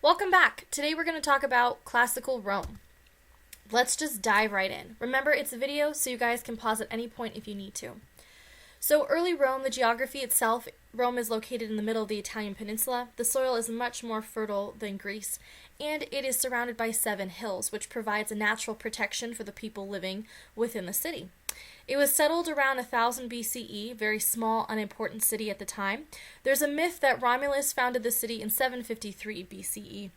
Welcome back. Today we're going to talk about classical Rome. Let's just dive right in. Remember, it's a video, so you guys can pause at any point if you need to. So early Rome, the geography itself, Rome is located in the middle of the Italian peninsula. The soil is much more fertile than Greece, and it is surrounded by 7 hills, which provides a natural protection for the people living within the city. It was settled around 1000 BCE, very small, unimportant city at the time. There's a myth that Romulus founded the city in 753 BCE.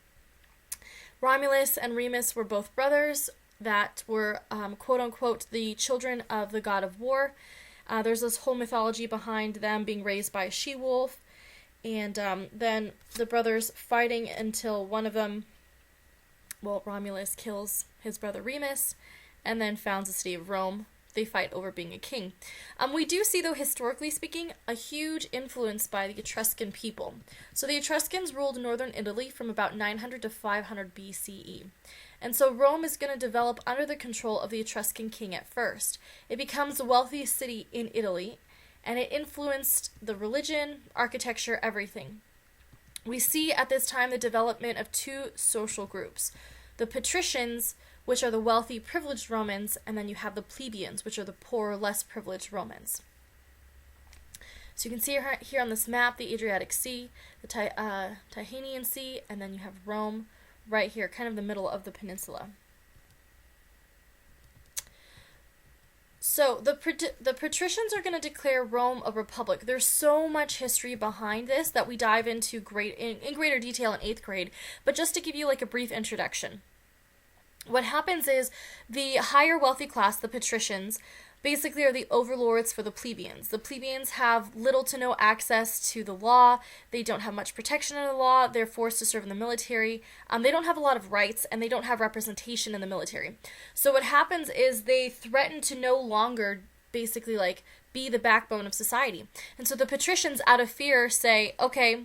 Romulus and Remus were both brothers that were, quote-unquote, the children of the god of war. There's this whole mythology behind them being raised by a she-wolf, and then the brothers fighting until one of them, Romulus kills his brother Remus, and then founds the city of Rome. They fight over being a king. We do see, though, historically speaking, a huge influence by the Etruscan people. So the Etruscans ruled northern Italy from about 900 to 500 BCE. And so Rome is going to develop under the control of the Etruscan king at first. It becomes the wealthiest city in Italy, and it influenced the religion, architecture, everything. We see at this time the development of 2 social groups. The patricians, which are the wealthy, privileged Romans, and then you have the plebeians, which are the poor, less privileged Romans. So you can see here on this map the Adriatic Sea, the Tyrrhenian Sea, and then you have Rome right here, kind of the middle of the peninsula. So the patricians are going to declare Rome a republic. There's so much history behind this that we dive into in greater detail in 8th grade, but just to give you like a brief introduction. What happens is the higher wealthy class, the patricians, basically are the overlords for the plebeians. The plebeians have little to no access to the law. They don't have much protection under the law. They're forced to serve in the military. They don't have a lot of rights, and they don't have representation in the military. So what happens is they threaten to no longer basically like be the backbone of society. And so the patricians, out of fear, say, okay,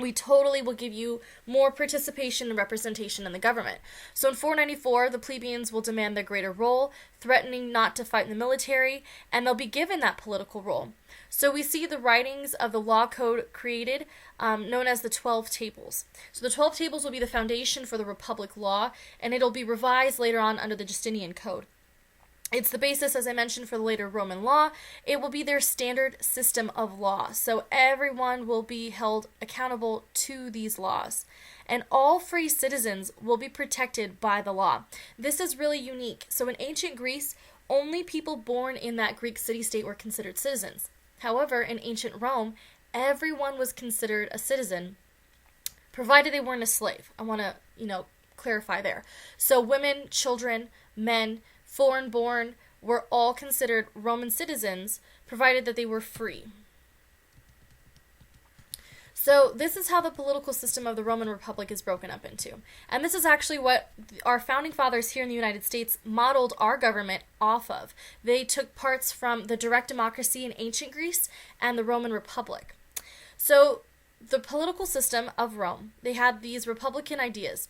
we totally will give you more participation and representation in the government. So in 494, the plebeians will demand their greater role, threatening not to fight in the military, and they'll be given that political role. So we see the writings of the law code created, known as the 12 Tables. So the 12 Tables will be the foundation for the Republic law, and it'll be revised later on under the Justinian Code. It's the basis, as I mentioned, for the later Roman law. It will be their standard system of law. So everyone will be held accountable to these laws. And all free citizens will be protected by the law. This is really unique. So in ancient Greece, only people born in that Greek city-state were considered citizens. However, in ancient Rome, everyone was considered a citizen, provided they weren't a slave. I want to, clarify there. So women, children, men, foreign-born were all considered Roman citizens, provided that they were free. So this is how the political system of the Roman Republic is broken up into. And this is actually what our founding fathers here in the United States modeled our government off of. They took parts from the direct democracy in ancient Greece and the Roman Republic. So the political system of Rome, they had these republican ideas: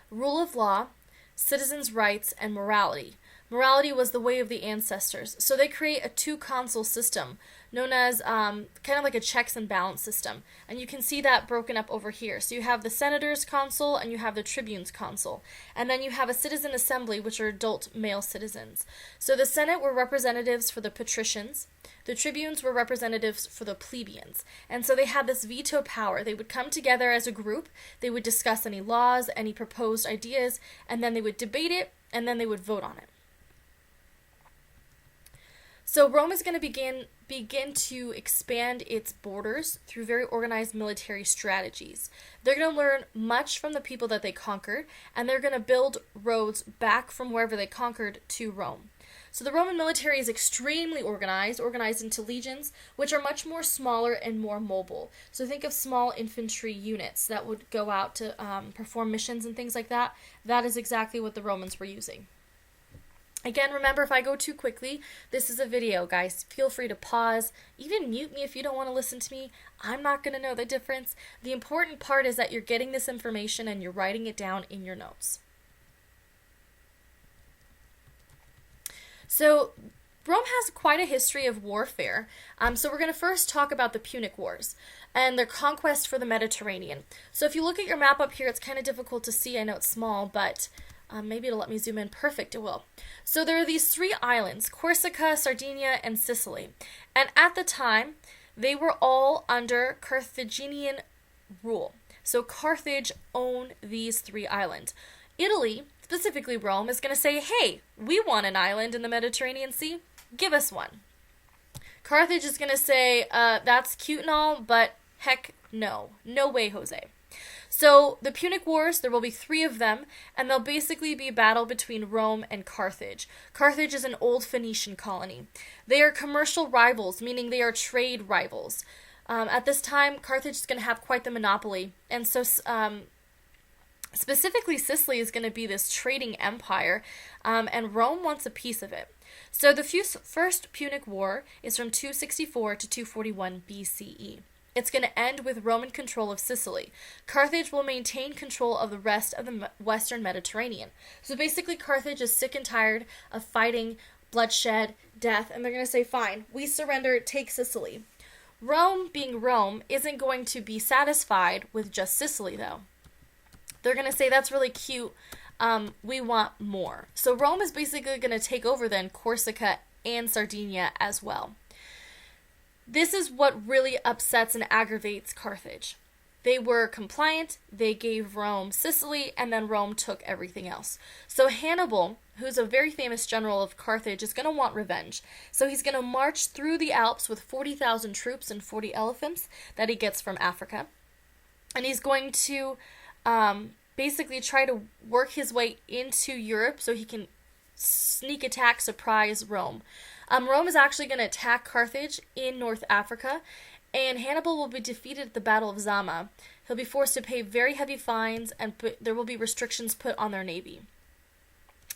rule of law, citizens' rights, and morality. Morality was the way of the ancestors. So they create a 2-consul system known as kind of like a checks and balance system. And you can see that broken up over here. So you have the senator's consul and you have the tribune's consul. And then you have a citizen assembly, which are adult male citizens. So the Senate were representatives for the patricians. The tribunes were representatives for the plebeians. And so they had this veto power. They would come together as a group. They would discuss any laws, any proposed ideas, and then they would debate it, and then they would vote on it. So Rome is going to begin to expand its borders through very organized military strategies. They're going to learn much from the people that they conquered, and they're going to build roads back from wherever they conquered to Rome. So the Roman military is extremely organized into legions, which are much more smaller and more mobile. So think of small infantry units that would go out to perform missions and things like that. That is exactly what the Romans were using. Again, remember, if I go too quickly, this is a video, guys. Feel free to pause, even mute me if you don't want to listen to me. I'm not going to know the difference. The important part is that you're getting this information and you're writing it down in your notes. So Rome has quite a history of warfare. So we're going to first talk about the Punic Wars and their conquest for the Mediterranean. So if you look at your map up here, it's kind of difficult to see. I know it's small, but maybe it'll let me zoom in. Perfect, it will. So there are these 3 islands, Corsica, Sardinia, and Sicily. And at the time, they were all under Carthaginian rule. So Carthage owned these 3 islands. Italy, specifically Rome, is going to say, hey, we want an island in the Mediterranean Sea. Give us one. Carthage is going to say, that's cute and all, but heck no. No way, Jose. So the Punic Wars, there will be 3 of them, and they'll basically be a battle between Rome and Carthage. Carthage is an old Phoenician colony. They are commercial rivals, meaning they are trade rivals. At this time, Carthage is going to have quite the monopoly, and so specifically Sicily is going to be this trading empire, and Rome wants a piece of it. So the first Punic War is from 264 to 241 BCE. It's going to end with Roman control of Sicily. Carthage will maintain control of the rest of the Western Mediterranean. So basically Carthage is sick and tired of fighting, bloodshed, death, and they're going to say, fine, we surrender, take Sicily. Rome, being Rome, isn't going to be satisfied with just Sicily, though. They're going to say, that's really cute, we want more. So Rome is basically going to take over then Corsica and Sardinia as well. This is what really upsets and aggravates Carthage. They were compliant, they gave Rome Sicily, and then Rome took everything else. So Hannibal, who's a very famous general of Carthage, is going to want revenge. So he's going to march through the Alps with 40,000 troops and 40 elephants that he gets from Africa. And he's going to basically try to work his way into Europe so he can sneak attack, surprise Rome. Rome is actually going to attack Carthage in North Africa, and Hannibal will be defeated at the Battle of Zama. He'll be forced to pay very heavy fines, and there will be restrictions put on their navy.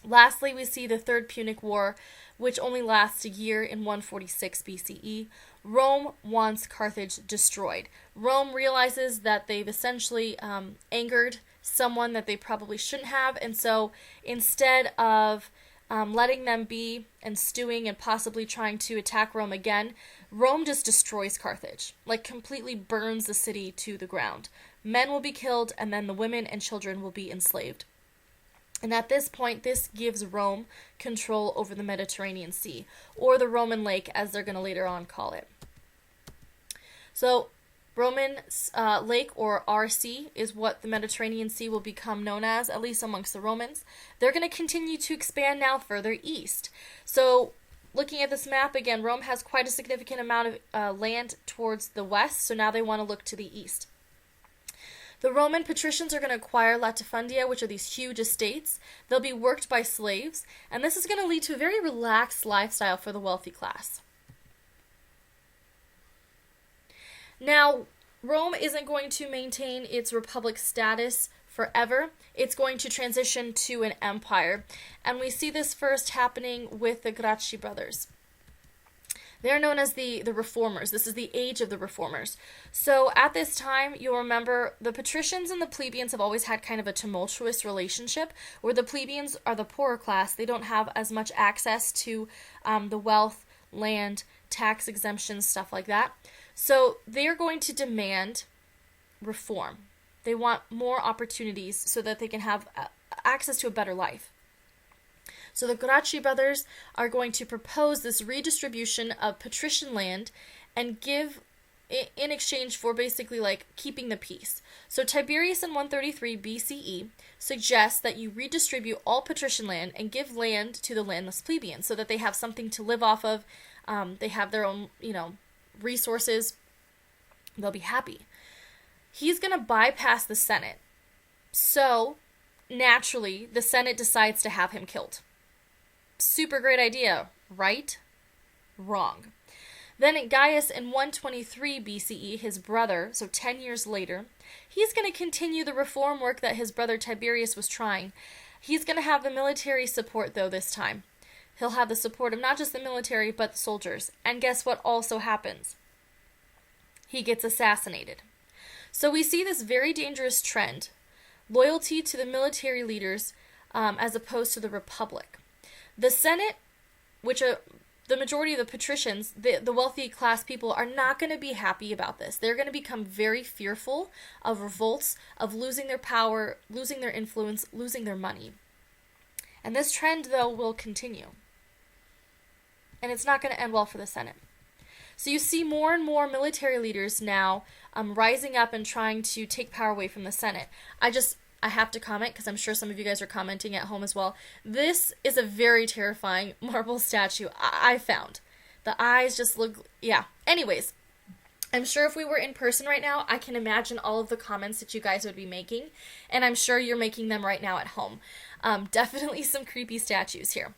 Lastly, we see the Third Punic War, which only lasts a year in 146 BCE. Rome wants Carthage destroyed. Rome realizes that they've essentially angered someone that they probably shouldn't have, and so instead of letting them be and stewing and possibly trying to attack Rome again, Rome just destroys Carthage, like completely burns the city to the ground. Men will be killed, and then the women and children will be enslaved. And at this point, this gives Rome control over the Mediterranean Sea, or the Roman Lake, as they're going to later on call it. So, Roman Lake, or RC, is what the Mediterranean Sea will become known as, at least amongst the Romans. They're going to continue to expand now further east. So, looking at this map again, Rome has quite a significant amount of land towards the west, so now they want to look to the east. The Roman patricians are going to acquire latifundia, which are these huge estates. They'll be worked by slaves, and this is going to lead to a very relaxed lifestyle for the wealthy class. Now, Rome isn't going to maintain its republic status forever. It's going to transition to an empire, and we see this first happening with the Gracchi brothers. They're known as the reformers. This is the age of the reformers. So at this time, you'll remember the patricians and the plebeians have always had kind of a tumultuous relationship, where the plebeians are the poorer class. They don't have as much access to the wealth, land, tax exemptions, stuff like that. So they're going to demand reform. They want more opportunities so that they can have access to a better life. So the Gracchi brothers are going to propose this redistribution of patrician land and give in exchange for basically like keeping the peace. So Tiberius in 133 BCE suggests that you redistribute all patrician land and give land to the landless plebeians so that they have something to live off of. They have their own, resources. They'll be happy. He's going to bypass the Senate. So naturally, the Senate decides to have him killed. Super great idea, right? Wrong. Then Gaius in 123 BCE, his brother, so 10 years later, he's going to continue the reform work that his brother Tiberius was trying. He's going to have the military support, though, this time. He'll have the support of not just the military, but the soldiers. And guess what also happens? He gets assassinated. So we see this very dangerous trend. Loyalty to the military leaders as opposed to the republic. The Senate, which the majority of the patricians, the wealthy class people, are not going to be happy about this. They're going to become very fearful of revolts, of losing their power, losing their influence, losing their money. And this trend, though, will continue. And it's not going to end well for the Senate. So you see more and more military leaders now rising up and trying to take power away from the Senate. I have to comment, because I'm sure some of you guys are commenting at home as well. This is a very terrifying marble statue I found. The eyes just look, yeah. Anyways, I'm sure if we were in person right now, I can imagine all of the comments that you guys would be making, and I'm sure you're making them right now at home. Definitely some creepy statues here.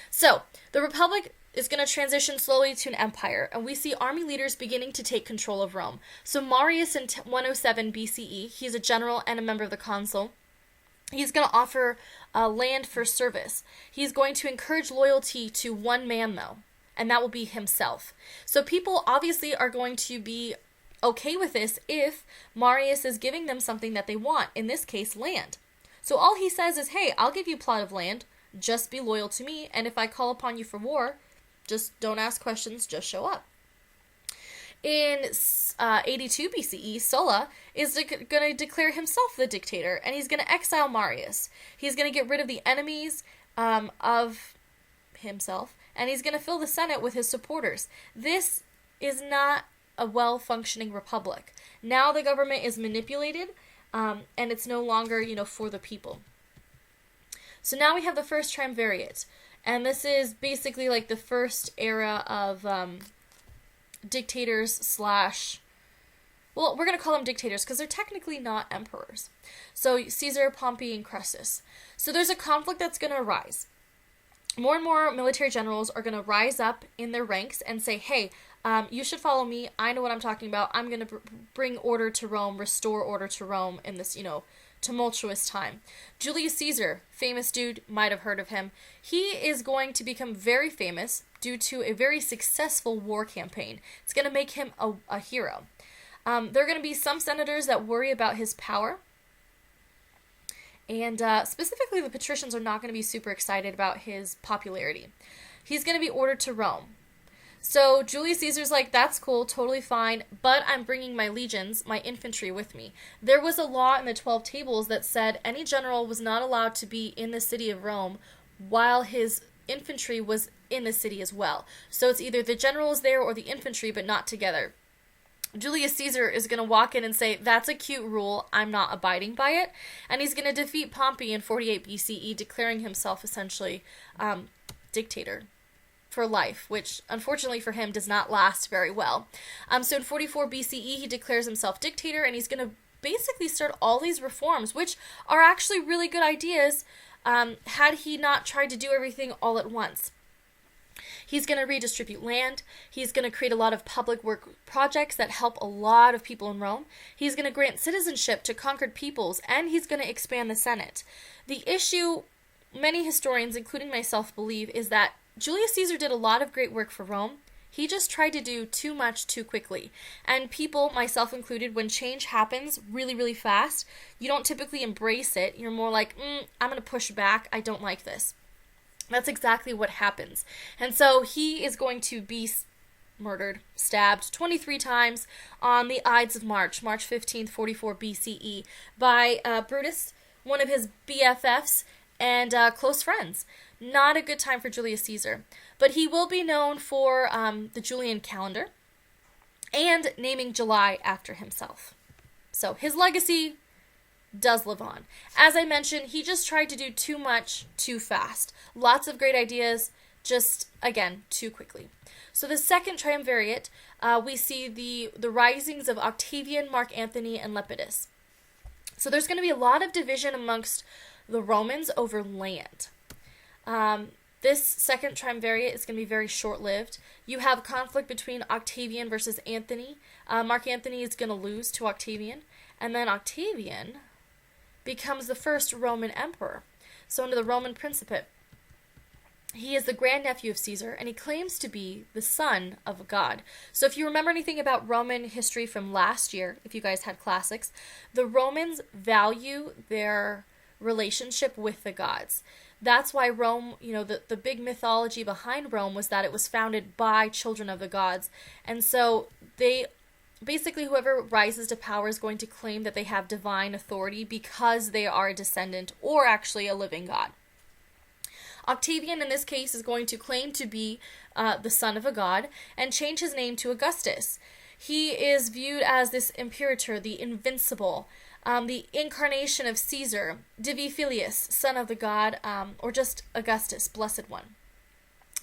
So, the Republic is going to transition slowly to an empire, and we see army leaders beginning to take control of Rome. So Marius in 107 BCE, he's a general and a member of the consul. He's going to offer land for service. He's going to encourage loyalty to one man, though, and that will be himself. So people obviously are going to be okay with this if Marius is giving them something that they want, in this case, land. So all he says is, hey, I'll give you a plot of land, just be loyal to me, and if I call upon you for war, just don't ask questions, just show up. In 82 BCE, Sulla is going to declare himself the dictator, and he's going to exile Marius. He's going to get rid of the enemies of himself, and he's going to fill the Senate with his supporters. This is not a well-functioning republic. Now the government is manipulated, and it's no longer, for the people. So now we have the first triumvirate. And this is basically like the first era of dictators well, we're going to call them dictators because they're technically not emperors. So Caesar, Pompey, and Crassus. So there's a conflict that's going to arise. More and more military generals are going to rise up in their ranks and say, hey, you should follow me. I know what I'm talking about. I'm going to bring order to Rome, restore order to Rome in this, tumultuous time. Julius Caesar, famous dude, might have heard of him. He is going to become very famous due to a very successful war campaign. It's going to make him a hero. There are going to be some senators that worry about his power. And specifically, the patricians are not going to be super excited about his popularity. He's going to be ordered to Rome. So Julius Caesar's like, that's cool, totally fine, but I'm bringing my legions, my infantry with me. There was a law in the 12 Tables that said any general was not allowed to be in the city of Rome while his infantry was in the city as well. So it's either the general is there or the infantry, but not together. Julius Caesar is going to walk in and say, that's a cute rule, I'm not abiding by it, and he's going to defeat Pompey in 48 BCE, declaring himself essentially dictator for life, which unfortunately for him does not last very well. So in 44 BCE, he declares himself dictator, and he's going to basically start all these reforms, which are actually really good ideas had he not tried to do everything all at once. He's going to redistribute land. He's going to create a lot of public work projects that help a lot of people in Rome. He's going to grant citizenship to conquered peoples, and he's going to expand the Senate. The issue many historians, including myself, believe is that Julius Caesar did a lot of great work for Rome. He just tried to do too much too quickly. And people, myself included, when change happens really, really fast, you don't typically embrace it. You're more like, I'm going to push back. I don't like this. That's exactly what happens. And so he is going to be murdered, stabbed 23 times on the Ides of March 15th, 44 BCE, by Brutus, one of his BFFs, and close friends. Not a good time for Julius Caesar. But he will be known for the Julian calendar and naming July after himself. So his legacy does live on. As I mentioned, he just tried to do too much too fast. Lots of great ideas, just, again, too quickly. So the second triumvirate, we see the risings of Octavian, Mark Antony, and Lepidus. So there's going to be a lot of division amongst the Romans over land. This second triumvirate is going to be very short-lived. You have conflict between Octavian versus Antony. Mark Antony is going to lose to Octavian. And then Octavian becomes the first Roman emperor. So under the Roman Principate, he is the grandnephew of Caesar, and he claims to be the son of a god. So if you remember anything about Roman history from last year, if you guys had classics, the Romans value their relationship with the gods. That's why Rome, the big mythology behind Rome was that it was founded by children of the gods. And so they basically, whoever rises to power is going to claim that they have divine authority because they are a descendant or actually a living god. Octavian, in this case, is going to claim to be the son of a god and change his name to Augustus. He is viewed as this imperator, the invincible, the incarnation of Caesar, Divi Filius, son of the god, or just Augustus, blessed one.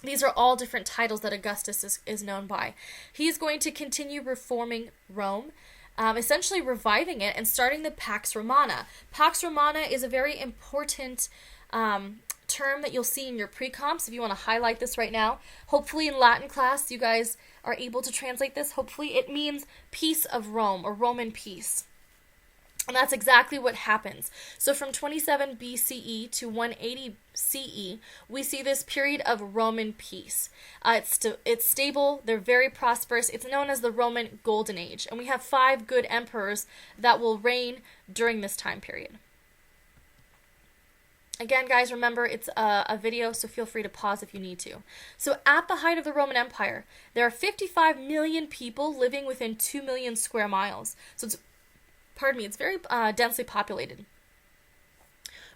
These are all different titles that Augustus is known by. He's going to continue reforming Rome, essentially reviving it and starting the Pax Romana. Pax Romana is a very important term that you'll see in your pre-comps if you want to highlight this right now. Hopefully in Latin class you guys are able to translate this. Hopefully it means peace of Rome or Roman peace. And that's exactly what happens. So from 27 BCE to 180 CE, we see this period of Roman peace. It's stable. They're very prosperous. It's known as the Roman Golden Age. And we have 5 good emperors that will reign during this time period. Again, guys, remember, it's a video, so feel free to pause if you need to. So at the height of the Roman Empire, there are 55 million people living within 2 million square miles. So it's very densely populated.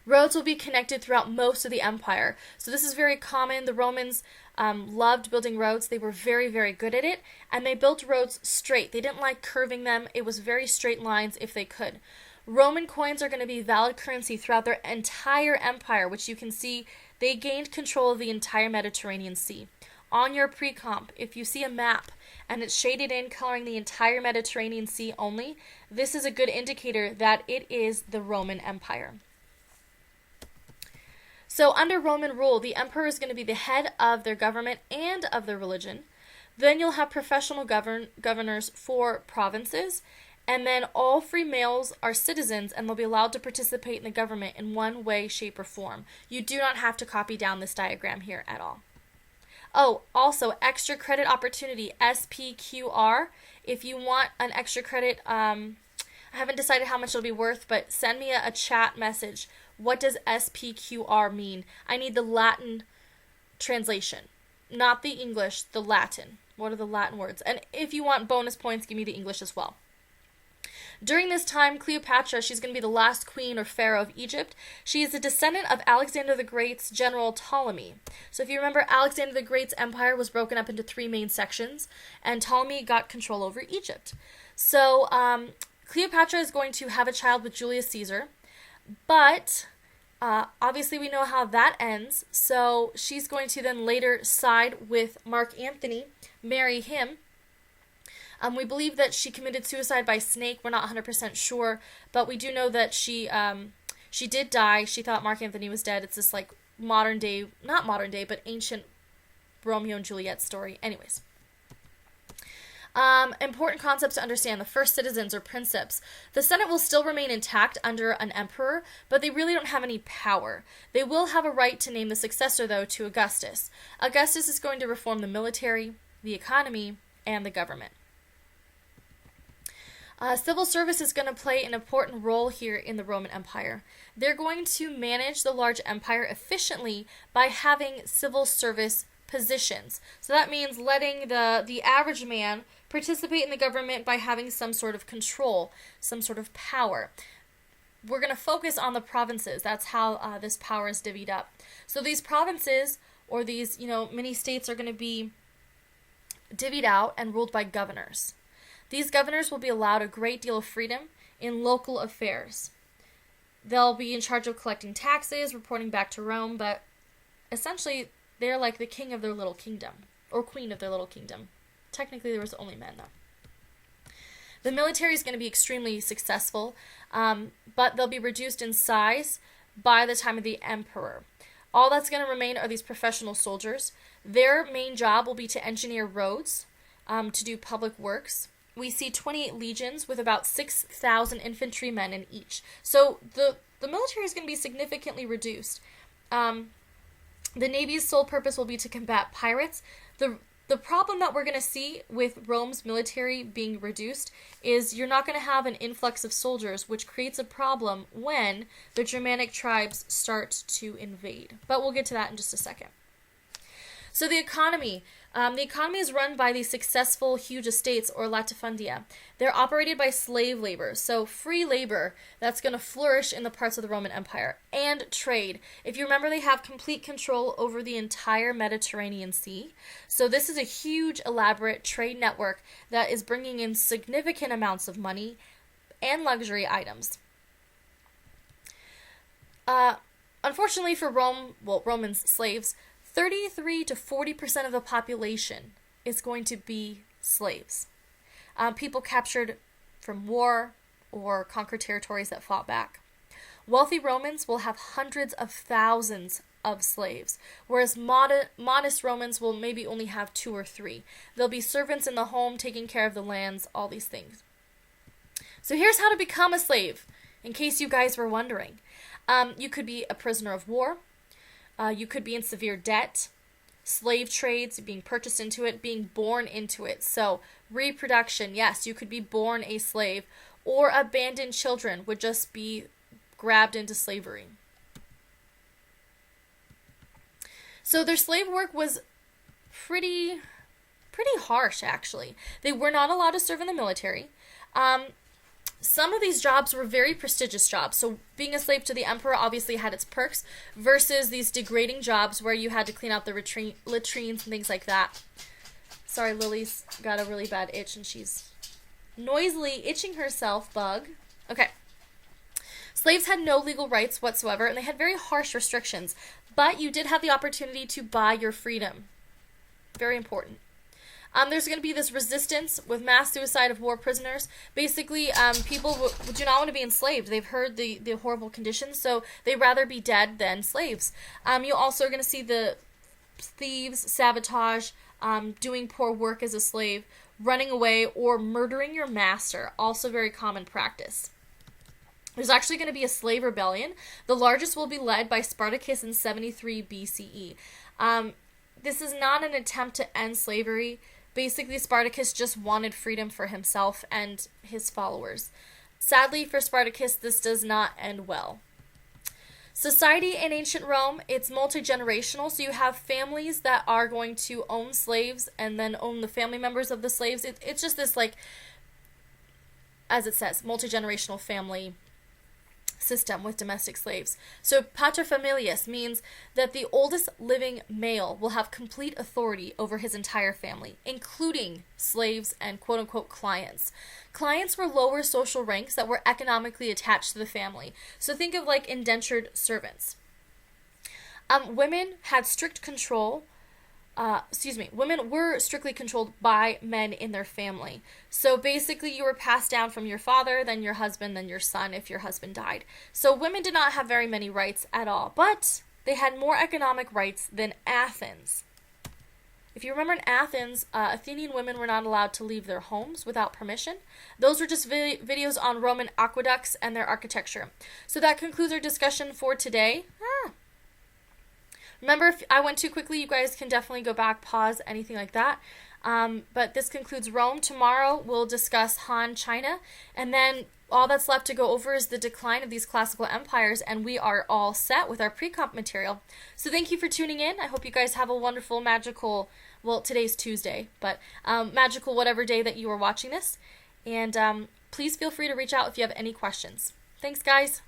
Roads will be connected throughout most of the empire. So this is very common. The Romans loved building roads. They were very, very good at it. And they built roads straight. They didn't like curving them. It was very straight lines if they could. Roman coins are going to be valid currency throughout their entire empire, which you can see they gained control of the entire Mediterranean Sea. On your pre-comp, if you see a map and it's shaded in coloring the entire Mediterranean Sea only, this is a good indicator that it is the Roman Empire. So under Roman rule, the emperor is going to be the head of their government and of their religion. Then you'll have professional governors for provinces, and then all free males are citizens and they'll be allowed to participate in the government in one way, shape, or form. You do not have to copy down this diagram here at all. Oh, also, extra credit opportunity, SPQR. If you want an extra credit, I haven't decided how much it'll be worth, but send me a chat message. What does SPQR mean? I need the Latin translation, not the English, the Latin. What are the Latin words? And if you want bonus points, give me the English as well. During this time, Cleopatra, she's going to be the last queen or pharaoh of Egypt. She is a descendant of Alexander the Great's general Ptolemy. So if you remember, Alexander the Great's empire was broken up into 3 main sections, and Ptolemy got control over Egypt. So Cleopatra is going to have a child with Julius Caesar, but obviously we know how that ends. So she's going to then later side with Mark Antony, marry him. We believe that she committed suicide by snake. We're not 100% sure, but we do know that she did die. She thought Mark Antony was dead. It's this like modern day, not modern day, but ancient Romeo and Juliet story. Anyways. Important concepts to understand. The first citizens or princeps. The Senate will still remain intact under an emperor, but they really don't have any power. They will have a right to name the successor, though, to Augustus. Augustus is going to reform the military, the economy, and the government. Civil service is going to play an important role here in the Roman Empire. They're going to manage the large empire efficiently by having civil service positions. So that means letting the average man participate in the government by having some sort of control, some sort of power. We're going to focus on the provinces. That's how this power is divvied up. So these provinces, or these mini states, are going to be divvied out and ruled by governors. These governors will be allowed a great deal of freedom in local affairs. They'll be in charge of collecting taxes, reporting back to Rome, but essentially they're like the king of their little kingdom, or queen of their little kingdom. Technically there was only men though. The military is going to be extremely successful, but they'll be reduced in size by the time of the emperor. All that's going to remain are these professional soldiers. Their main job will be to engineer roads, to do public works. We see 28 legions with about 6,000 infantrymen in each. So the military is going to be significantly reduced. The Navy's sole purpose will be to combat pirates. The The problem that we're going to see with Rome's military being reduced is you're not going to have an influx of soldiers, which creates a problem when the Germanic tribes start to invade. But we'll get to that in just a second. So the economy. The economy is run by the successful huge estates, or latifundia. They're operated by slave labor, so free labor that's going to flourish in the parts of the Roman Empire. And trade. If you remember, they have complete control over the entire Mediterranean Sea. So this is a huge, elaborate trade network that is bringing in significant amounts of money and luxury items. Unfortunately for Roman slaves, 33 to 40% of the population is going to be slaves. People captured from war or conquered territories that fought back. Wealthy Romans will have hundreds of thousands of slaves, whereas modest Romans will maybe only have 2 or 3. There'll be servants in the home taking care of the lands, all these things. So here's how to become a slave, in case you guys were wondering. You could be a prisoner of war. You could be in severe debt, slave trades, being purchased into it, being born into it. So reproduction, yes, you could be born a slave, or abandoned children would just be grabbed into slavery. So their slave work was pretty harsh, actually. They were not allowed to serve in the military. Some of these jobs were very prestigious jobs. So being a slave to the emperor obviously had its perks versus these degrading jobs where you had to clean out the latrines and things like that. Sorry, Lily's got a really bad itch and she's noisily itching herself, bug. Okay. Slaves had no legal rights whatsoever and they had very harsh restrictions, but you did have the opportunity to buy your freedom. Very important. There's going to be this resistance with mass suicide of war prisoners. Basically, people do not want to be enslaved. They've heard the horrible conditions, so they'd rather be dead than slaves. You also are going to see the thieves, sabotage, doing poor work as a slave, running away, or murdering your master. Also very common practice. There's actually going to be a slave rebellion. The largest will be led by Spartacus in 73 BCE. This is not an attempt to end slavery. Basically, Spartacus just wanted freedom for himself and his followers. Sadly for Spartacus, this does not end well. Society in ancient Rome, it's multi-generational, so you have families that are going to own slaves and then own the family members of the slaves. It's just this, like, as it says, multi-generational family system with domestic slaves. So paterfamilias means that the oldest living male will have complete authority over his entire family, including slaves and quote-unquote clients. Clients were lower social ranks that were economically attached to the family. So think of like indentured servants. Women had strict control. Women were strictly controlled by men in their family. So basically you were passed down from your father, then your husband, then your son if your husband died. So women did not have very many rights at all, but they had more economic rights than Athens. If you remember in Athens, Athenian women were not allowed to leave their homes without permission. Those were just videos on Roman aqueducts and their architecture. So that concludes our discussion for today. Remember, if I went too quickly, you guys can definitely go back, pause, anything like that. But this concludes Rome. Tomorrow, we'll discuss Han, China, and then all that's left to go over is the decline of these classical empires, and we are all set with our pre-comp material. So thank you for tuning in. I hope you guys have a wonderful, magical, well, today's Tuesday, but magical whatever day that you are watching this. And please feel free to reach out if you have any questions. Thanks, guys.